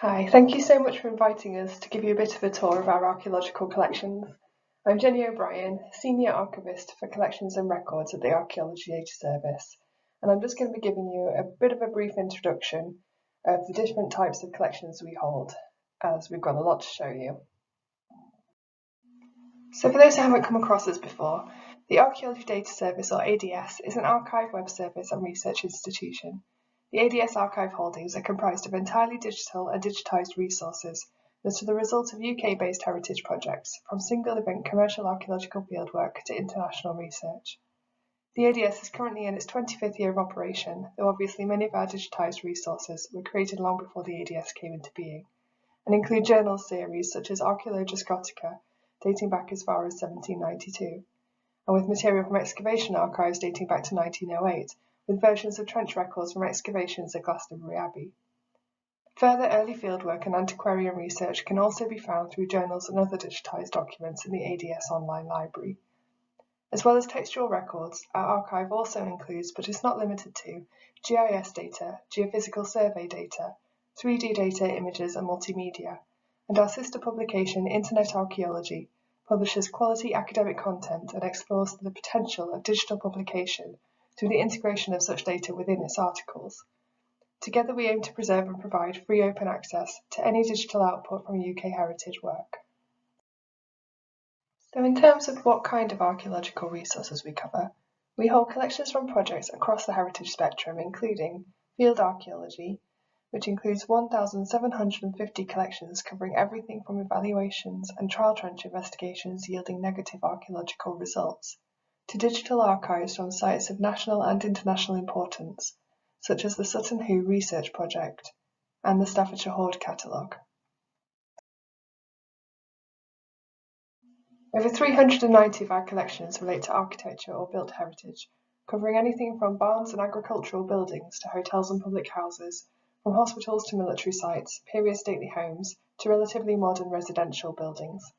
Hi, thank you so much for inviting us to give you a bit of a tour of our archaeological collections. I'm Jenny O'Brien, Senior Archivist for Collections and Records at the Archaeology Data Service, and I'm just going to be giving you a bit of a brief introduction of the different types of collections we hold, as we've got a lot to show you. So for those who haven't come across us before, the Archaeology Data Service, or ADS, is an archive web service and research institution. The ADS archive holdings are comprised of entirely digital and digitised resources that are the result of UK-based heritage projects, from single-event commercial archaeological fieldwork to international research. The ADS is currently in its 25th year of operation, though obviously many of our digitised resources were created long before the ADS came into being, and include journal series such as Archaeological, dating back as far as 1792, and with material from excavation archives dating back to 1908, with versions of trench records from excavations at Glastonbury Abbey. Further early fieldwork and antiquarian research can also be found through journals and other digitised documents in the ADS online library. As well as textual records, our archive also includes, but is not limited to, GIS data, geophysical survey data, 3D data, images and multimedia, and our sister publication, Internet Archaeology, publishes quality academic content and explores the potential of digital publication through the integration of such data within its articles. Together we aim to preserve and provide free open access to any digital output from UK heritage work. So in terms of what kind of archaeological resources we cover, we hold collections from projects across the heritage spectrum, including field archaeology, which includes 1,750 collections covering everything from evaluations and trial trench investigations yielding negative archaeological results, to digital archives from sites of national and international importance, such as the Sutton Hoo Research Project and the Staffordshire Hoard Catalogue. Over 390 of our collections relate to architecture or built heritage, covering anything from barns and agricultural buildings to hotels and public houses, from hospitals to military sites, period stately homes, to relatively modern residential buildings.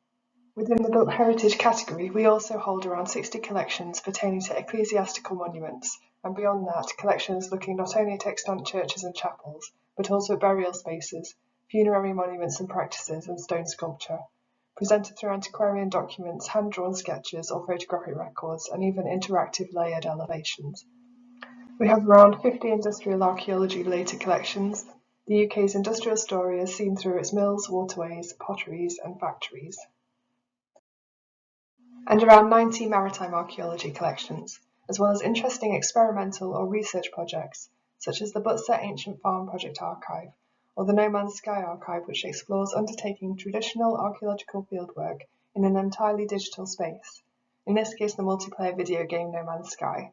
Within the built heritage category, we also hold around 60 collections pertaining to ecclesiastical monuments, and beyond that, collections looking not only at extant churches and chapels, but also at burial spaces, funerary monuments and practices, and stone sculpture, presented through antiquarian documents, hand-drawn sketches or photographic records, and even interactive layered elevations. We have around 50 industrial archaeology-related collections, the UK's industrial story as seen through its mills, waterways, potteries and factories, and around 90 maritime archaeology collections, as well as interesting experimental or research projects, such as the Butser Ancient Farm Project Archive, or the No Man's Sky Archive, which explores undertaking traditional archaeological fieldwork in an entirely digital space, in this case the multiplayer video game No Man's Sky.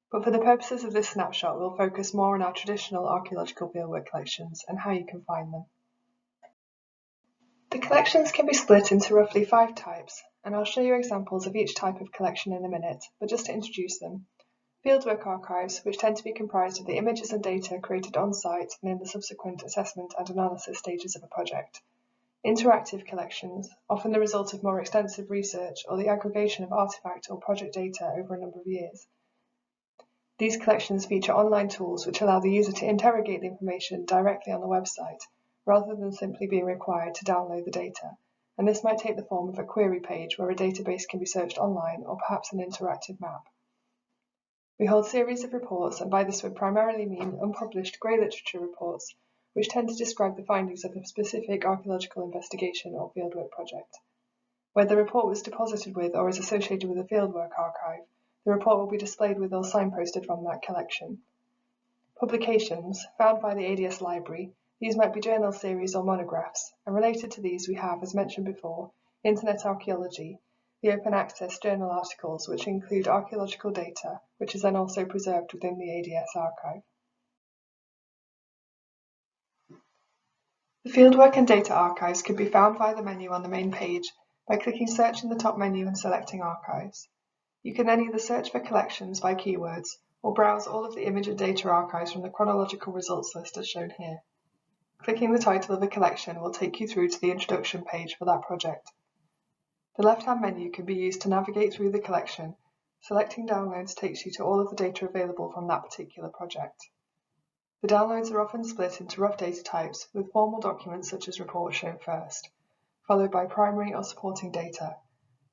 But for the purposes of this snapshot, we'll focus more on our traditional archaeological fieldwork collections and how you can find them. The collections can be split into roughly 5 types, and I'll show you examples of each type of collection in a minute, but just to introduce them. Fieldwork archives, which tend to be comprised of the images and data created on site and in the subsequent assessment and analysis stages of a project. Interactive collections, often the result of more extensive research or the aggregation of artifact or project data over a number of years. These collections feature online tools which allow the user to interrogate the information directly on the website, rather than simply being required to download the data, and this might take the form of a query page where a database can be searched online or perhaps an interactive map. We hold series of reports, and by this we primarily mean unpublished grey literature reports, which tend to describe the findings of a specific archaeological investigation or fieldwork project. Where the report was deposited with or is associated with a fieldwork archive, the report will be displayed with or signposted from that collection. Publications, found by the ADS library, these might be journal series or monographs, and related to these we have, as mentioned before, Internet Archaeology, the open access journal articles which include archaeological data, which is then also preserved within the ADS archive. The fieldwork and data archives can be found via the menu on the main page by clicking Search in the top menu and selecting Archives. You can then either search for collections by keywords or browse all of the image and data archives from the chronological results list as shown here. Clicking the title of a collection will take you through to the introduction page for that project. The left-hand menu can be used to navigate through the collection. Selecting Downloads takes you to all of the data available from that particular project. The downloads are often split into rough data types, with formal documents such as reports shown first, followed by primary or supporting data.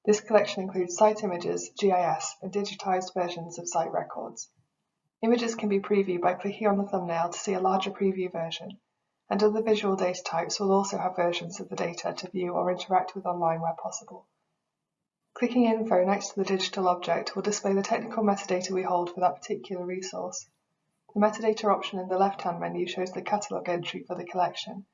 This collection includes site images, GIS, and digitized versions of site records. Images can be previewed by clicking on the thumbnail to see a larger preview version, and other visual data types will also have versions of the data to view or interact with online where possible. Clicking Info next to the digital object will display the technical metadata we hold for that particular resource. The metadata option in the left-hand menu shows the catalogue entry for the collection,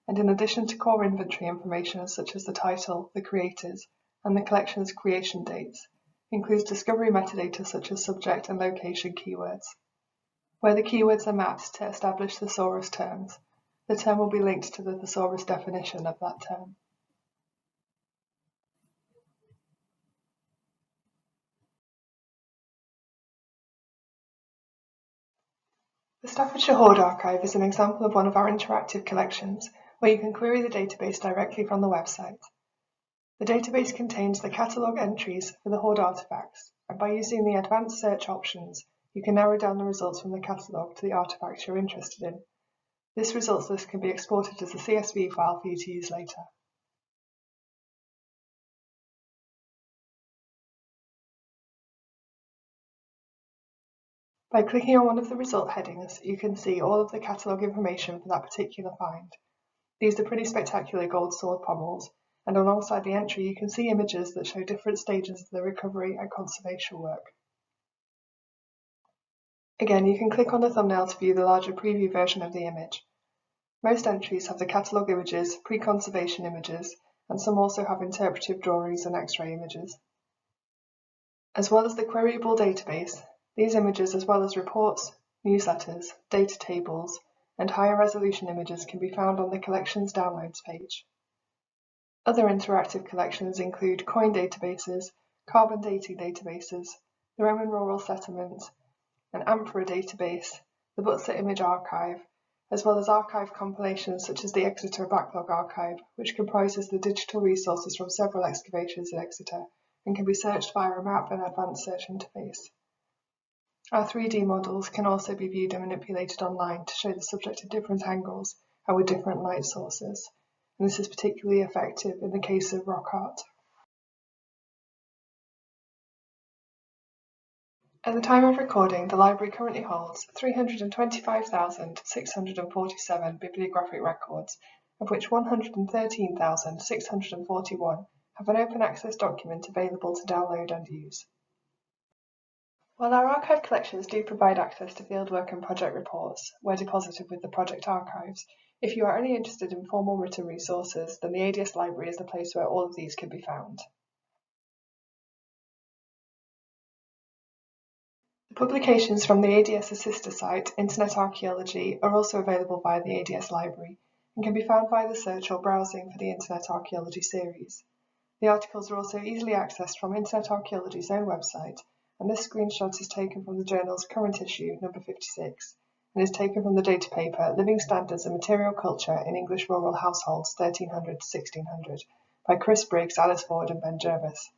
and in addition to core inventory information such as the title, the creators, and the collection's creation dates, includes discovery metadata such as subject and location keywords. Where the keywords are mapped to establish thesaurus terms, the term will be linked to the thesaurus definition of that term. The Staffordshire Hoard Archive is an example of one of our interactive collections, where you can query the database directly from the website. The database contains the catalogue entries for the hoard artefacts, and by using the advanced search options, you can narrow down the results from the catalogue to the artefacts you're interested in. This results list can be exported as a CSV file for you to use later. By clicking on one of the result headings, you can see all of the catalogue information for that particular find. These are pretty spectacular gold sword pommels, and alongside the entry you can see images that show different stages of the recovery and conservation work. Again, you can click on the thumbnail to view the larger preview version of the image. Most entries have the catalogue images, pre-conservation images, and some also have interpretive drawings and X-ray images. As well as the queryable database, these images, as well as reports, newsletters, data tables, and higher resolution images can be found on the collection's downloads page. Other interactive collections include coin databases, carbon dating databases, the Roman rural settlement, an amphora database, the Butler Image Archive, as well as archive compilations such as the Exeter Backlog Archive, which comprises the digital resources from several excavations in Exeter and can be searched via a map and advanced search interface. Our 3D models can also be viewed and manipulated online to show the subject at different angles and with different light sources, and this is particularly effective in the case of rock art. At the time of recording, the library currently holds 325,647 bibliographic records, of which 113,641 have an open access document available to download and use. While our archive collections do provide access to fieldwork and project reports, where deposited with the project archives, if you are only interested in formal written resources, then the ADS library is the place where all of these can be found. The publications from the ADS Assister site, Internet Archaeology, are also available via the ADS library and can be found via the search or browsing for the Internet Archaeology series. The articles are also easily accessed from Internet Archaeology's own website, and this screenshot is taken from the journal's current issue, number 56, and is taken from the data paper Living Standards and Material Culture in English Rural Households 1300 to 1600 by Chris Briggs, Alice Ford and Ben Jervis.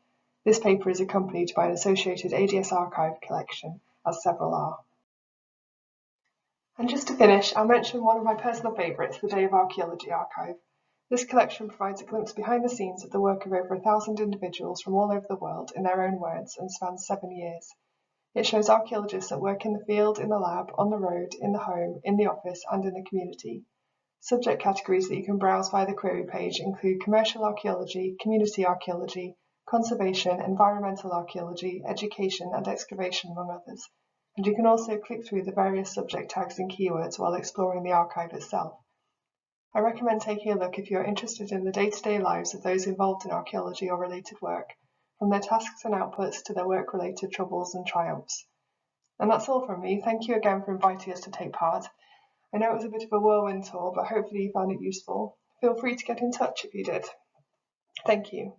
This paper is accompanied by an associated ADS archive collection, as several are. And just to finish, I'll mention one of my personal favourites, the Day of Archaeology archive. This collection provides a glimpse behind the scenes of the work of over 1,000 individuals from all over the world in their own words and spans 7 years. It shows archaeologists at work in the field, in the lab, on the road, in the home, in the office and in the community. Subject categories that you can browse via the query page include commercial archaeology, community archaeology, conservation, environmental archaeology, education and excavation, among others. And you can also click through the various subject tags and keywords while exploring the archive itself. I recommend taking a look if you are interested in the day-to-day lives of those involved in archaeology or related work, from their tasks and outputs to their work-related troubles and triumphs. And that's all from me. Thank you again for inviting us to take part. I know it was a bit of a whirlwind tour, but hopefully you found it useful. Feel free to get in touch if you did. Thank you.